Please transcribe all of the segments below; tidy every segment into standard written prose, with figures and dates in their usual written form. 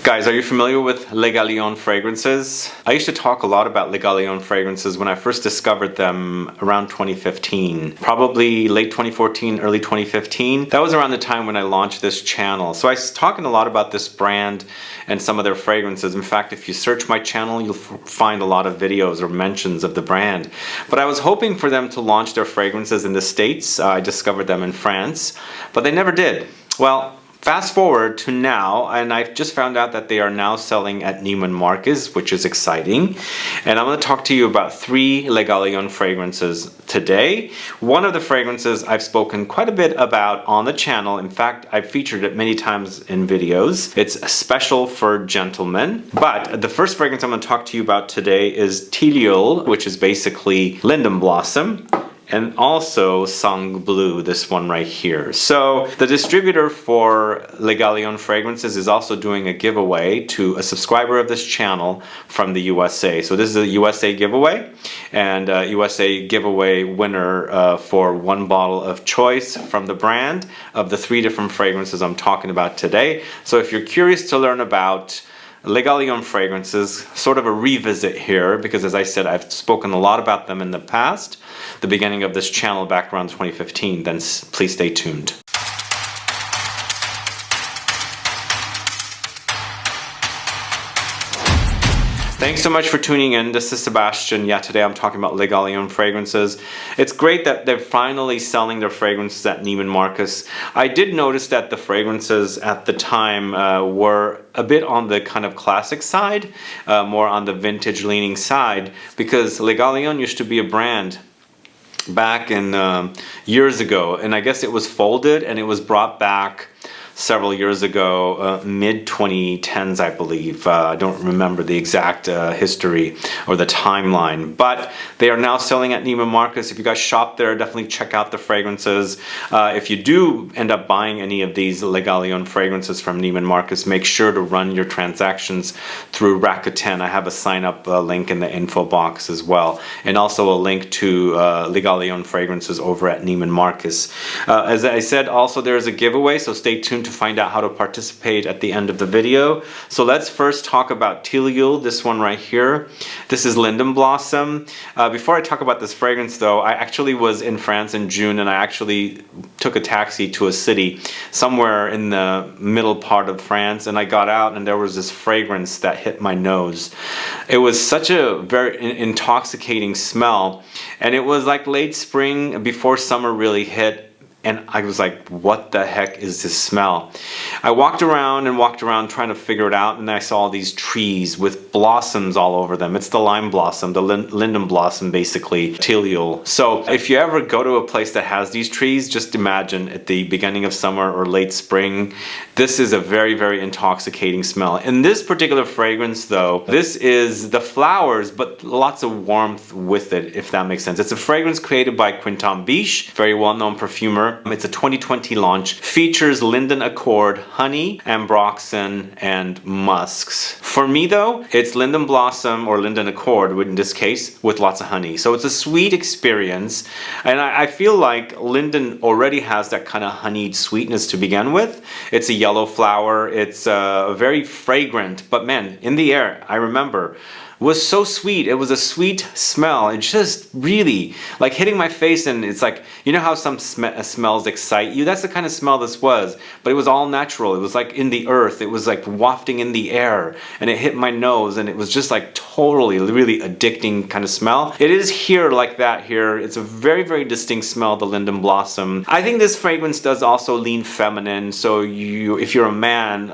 Guys, are you familiar with Le Galion fragrances? I used to talk a lot about Le Galion fragrances when I first discovered them around 2015. Probably late 2014, early 2015. That was around the time when I launched this channel. So I was talking a lot about this brand and some of their fragrances. In fact, if you search my channel, you'll find a lot of videos or mentions of the brand. But I was hoping for them to launch their fragrances in the States. I discovered them in France, but they never did. Well, fast forward to now, and I've just found out that they are now selling at Neiman Marcus, which is exciting. And I'm going to talk to you about 3 Le Galion fragrances today. One of the fragrances I've spoken quite a bit about on the channel. In fact, I've featured it many times in videos. It's special for gentlemen. But the first fragrance I'm going to talk to you about today is Tilleul, which is basically linden blossom. And also Bleu, this one right here. So the distributor for Le Galion fragrances is also doing a giveaway to a subscriber of this channel from the USA. So this is a USA giveaway, and USA giveaway winner for 1 bottle of choice from the brand of the 3 different fragrances I'm talking about today. So if you're curious to learn about Le Galion fragrances, sort of a revisit here, because as I said, I've spoken a lot about them in the past, the beginning of this channel back around 2015, then please stay tuned. Thanks so much for tuning in. This is Sebastian. Yeah, today I'm talking about Le Galion fragrances. It's great that they're finally selling their fragrances at Neiman Marcus. I did notice that the fragrances at the time were a bit on the kind of classic side, more on the vintage leaning side, because Le Galion used to be a brand back in years ago, and I guess it was folded and it was brought back several years ago, mid 2010s, I believe. I don't remember the exact history or the timeline, but they are now selling at Neiman Marcus. If you guys shop there, definitely check out the fragrances. If you do end up buying any of these Le Galion fragrances from Neiman Marcus, make sure to run your transactions through Rakuten. I have a sign up link in the info box as well, and also a link to Le Galion fragrances over at Neiman Marcus. As I said, also there's a giveaway, so stay tuned to find out how to participate at the end of the video. So let's first talk about Tilleul, this one right here. This is linden blossom. Before I talk about this fragrance though, I actually was in France in June, and I actually took a taxi to a city somewhere in the middle part of France, and I got out and there was this fragrance that hit my nose. It was such a very intoxicating smell, and it was like late spring before summer really hit. And I was like, what the heck is this smell? I walked around trying to figure it out, and I saw these trees with blossoms all over them. It's the lime blossom, the linden blossom, basically, Tilleul. So if you ever go to a place that has these trees, just imagine at the beginning of summer or late spring, this is a very, very intoxicating smell. In this particular fragrance though, this is the flowers, but lots of warmth with it, if that makes sense. It's a fragrance created by Quentin Bisch, very well-known perfumer. It's a 2020 launch, features linden accord, honey, ambroxan, and musks. For me though, it's linden blossom or linden accord, in this case, with lots of honey. So it's a sweet experience, and I feel like linden already has that kind of honeyed sweetness to begin with. It's a yellow flower, it's very fragrant, but man, in the air, I remember, was so sweet. It was a sweet smell. It just really like hitting my face, and it's like, you know how some smells excite you? That's the kind of smell this was, but it was all natural. It was like in the earth. It was like wafting in the air, and it hit my nose, and it was just like totally really addicting kind of smell. It is here like that here. It's a very, very distinct smell, the linden blossom. I think this fragrance does also lean feminine, so if you're a man,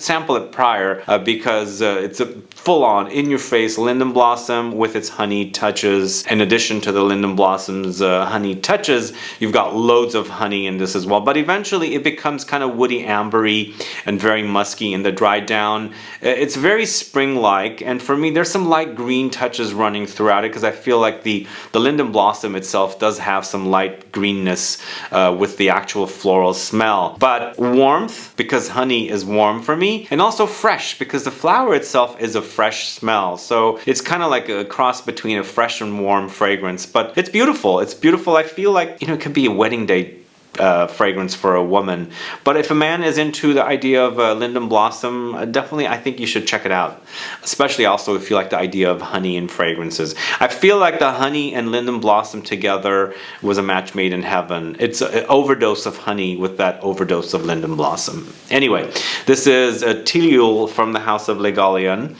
sample it prior because it's a full-on in-your-face linden blossom with its honey touches. In addition to the linden blossom's honey touches, you've got loads of honey in this as well. But eventually it becomes kind of woody ambery and very musky in the dry down. It's very spring-like, and for me there's some light green touches running throughout it, because I feel like the linden blossom itself does have some light greenness with the actual floral smell. But warmth, because honey is warm for me, and also fresh, because the flower itself is a fresh smell. So it's kind of like a cross between a fresh and warm fragrance, but it's beautiful. It's beautiful. I feel like, it could be a wedding day fragrance for a woman. But if a man is into the idea of linden blossom, definitely I think you should check it out. Especially also if you like the idea of honey and fragrances. I feel like the honey and linden blossom together was a match made in heaven. It's an overdose of honey with that overdose of linden blossom. Anyway, this is a Tilleul from the house of Galion.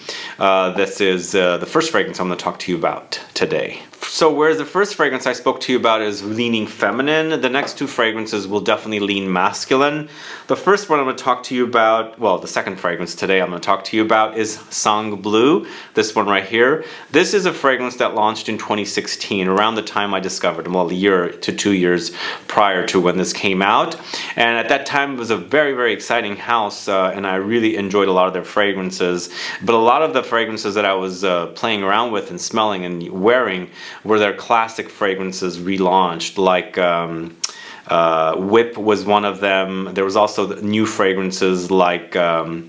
This is the first fragrance I'm going to talk to you about today. So whereas the first fragrance I spoke to you about is leaning feminine, the next two fragrances will definitely lean masculine. The first one I'm going to talk to you about, well, the second fragrance today I'm going to talk to you about is Bleu, this one right here. This is a fragrance that launched in 2016, around the time I discovered them, well, a year to 2 years prior to when this came out. And at that time it was a very, very exciting house, and I really enjoyed a lot of their fragrances. But a lot of the fragrances that I was playing around with and smelling and wearing were their classic fragrances relaunched, like Whip was one of them. There was also new fragrances like Cologne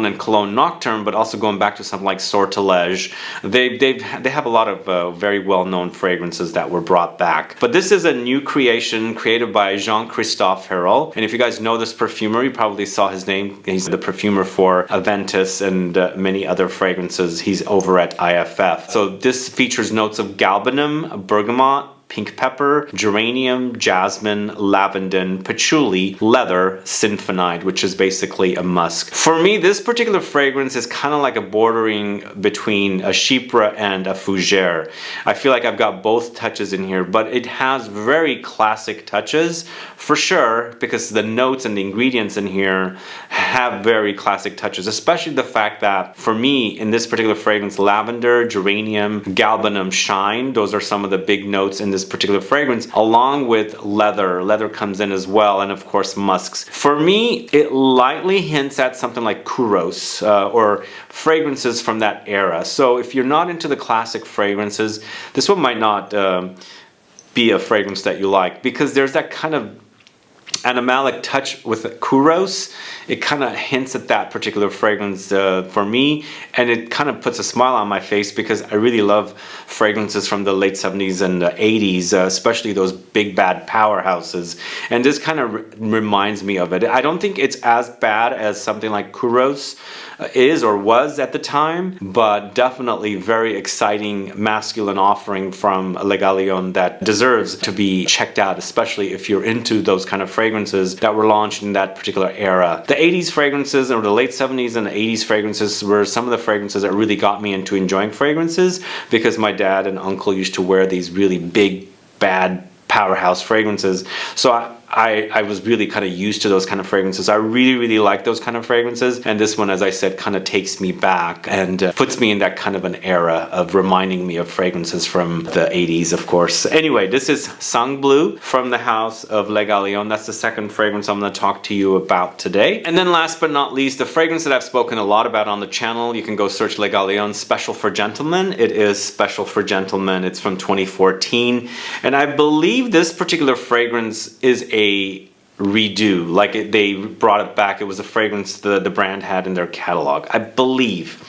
and Cologne Nocturne, but also going back to something like Sortilège. They have a lot of very well-known fragrances that were brought back. But this is a new creation created by Jean-Christophe Hérault. And if you guys know this perfumer, you probably saw his name. He's the perfumer for Aventus and many other fragrances. He's over at IFF. So this features notes of Galbanum, Bergamot, pink pepper, geranium, jasmine, lavandin, patchouli, leather, Sinfonide, which is basically a musk. For me, this particular fragrance is kind of like a bordering between a chypre and a fougere. I feel like I've got both touches in here, but it has very classic touches for sure, because the notes and the ingredients in here have very classic touches, especially the fact that for me in this particular fragrance, lavender, geranium, galbanum shine, those are some of the big notes in this particular fragrance, along with leather. Leather comes in as well, and of course musks. For me, it lightly hints at something like Kouros or fragrances from that era. So if you're not into the classic fragrances, this one might not be a fragrance that you like, because there's that kind of animalic touch with Kouros. It kind of hints at that particular fragrance for me, and it kind of puts a smile on my face because I really love fragrances from the late 70s and 80s, especially those big bad powerhouses, and this kind of reminds me of it. I don't think it's as bad as something like Kouros is or was at the time, but definitely very exciting masculine offering from Galion that deserves to be checked out, especially if you're into those kind of fragrances that were launched in that particular era. The 80s fragrances, or the late 70s and the 80s fragrances, were some of the fragrances that really got me into enjoying fragrances, because my dad and uncle used to wear these really big bad powerhouse fragrances. So I was really kind of used to those kind of fragrances. I really like those kind of fragrances, and this one, as I said, kind of takes me back and puts me in that kind of an era of reminding me of fragrances from the 80s, of course. Anyway, this is Bleu from the house of Galion. That's the second fragrance I'm going to talk to you about today. And then last but not least, the fragrance that I've spoken a lot about on the channel, you can go search Galion Special for Gentlemen. It is Special for Gentlemen. It's from 2014, and I believe this particular fragrance is a redo, like they brought it back. It was a fragrance the brand had in their catalog, I believe.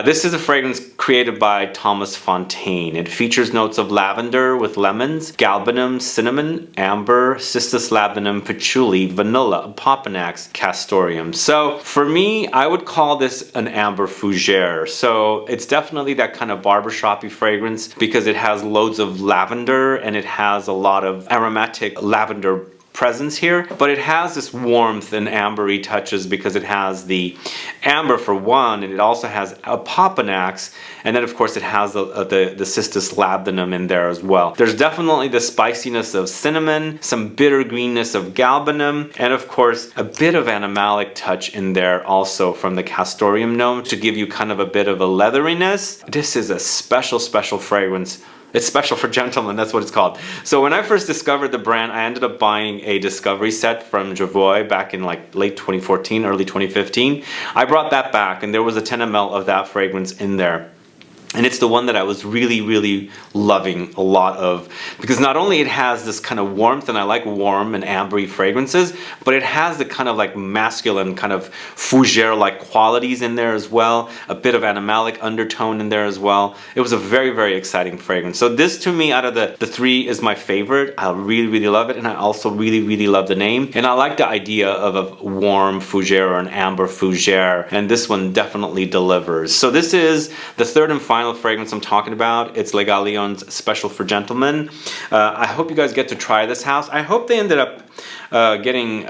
This is a fragrance created by Thomas Fontaine. It features notes of lavender with lemons, galbanum, cinnamon, amber, Cistus labdanum, patchouli, vanilla, opopanax, castoreum. So for me, I would call this an amber fougere. So it's definitely that kind of barbershop-y fragrance, because it has loads of lavender and it has a lot of aromatic lavender presence here, but it has this warmth and ambery touches because it has the amber for one, and it also has opopanax, and then of course it has the Cistus labdanum in there as well. There's definitely the spiciness of cinnamon, some bitter greenness of galbanum, and of course a bit of animalic touch in there also from the castoreum note to give you kind of a bit of a leatheriness. This is a special fragrance. It's Special for Gentlemen, that's what it's called. So when I first discovered the brand, I ended up buying a discovery set from Javoy back in like late 2014, early 2015. I brought that back, and there was a 10 ml of that fragrance in there. And it's the one that I was really loving a lot of, because not only it has this kind of warmth, and I like warm and ambery fragrances, but it has the kind of like masculine kind of fougere like qualities in there as well, a bit of animalic undertone in there as well. It was a very exciting fragrance. So this to me out of the three is my favorite. I really love it, and I also really love the name, and I like the idea of a warm fougere or an amber fougere, and this one definitely delivers. So this is the third and final fragrance I'm talking about. It's Le Galion's Special for Gentlemen. I hope you guys get to try this house. I hope they ended up getting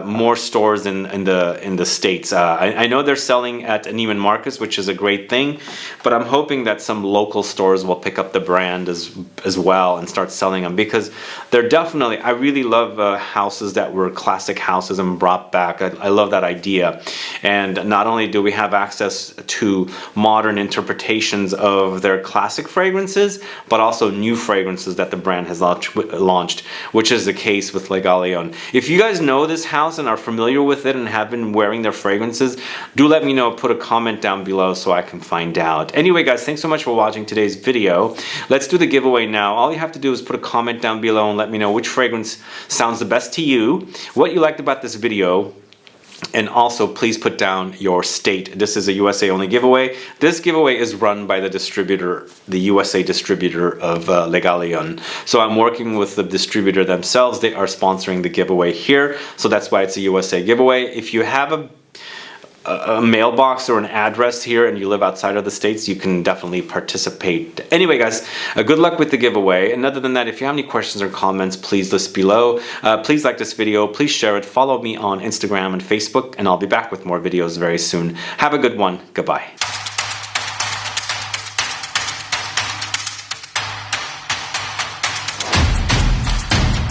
more stores in the States. I know they're selling at Neiman Marcus, which is a great thing, but I'm hoping that some local stores will pick up the brand as well and start selling them, because they're definitely, I really love houses that were classic houses and brought back. I love that idea. And not only do we have access to modern interpretations of their classic fragrances, but also new fragrances that the brand has launched, which is the case with Le Galion. If you guys know this house and are familiar with it and have been wearing their fragrances, do let me know. Put a comment down below so I can find out. Anyway guys, thanks so much for watching today's video. Let's do the giveaway now. All you have to do is put a comment down below and let me know which fragrance sounds the best to you, what you liked about this video, and also please put down your state. This is a USA only giveaway. This giveaway is run by the distributor, the USA distributor of Le Galion. So I'm working with the distributor themselves. They are sponsoring the giveaway here, so that's why it's a USA giveaway. If you have a mailbox or an address here and you live outside of the States, you can definitely participate. Anyway guys, good luck with the giveaway. And other than that, if you have any questions or comments, please list below. Please like this video, please share it, follow me on Instagram and Facebook, and I'll be back with more videos very soon. Have a good one. Goodbye.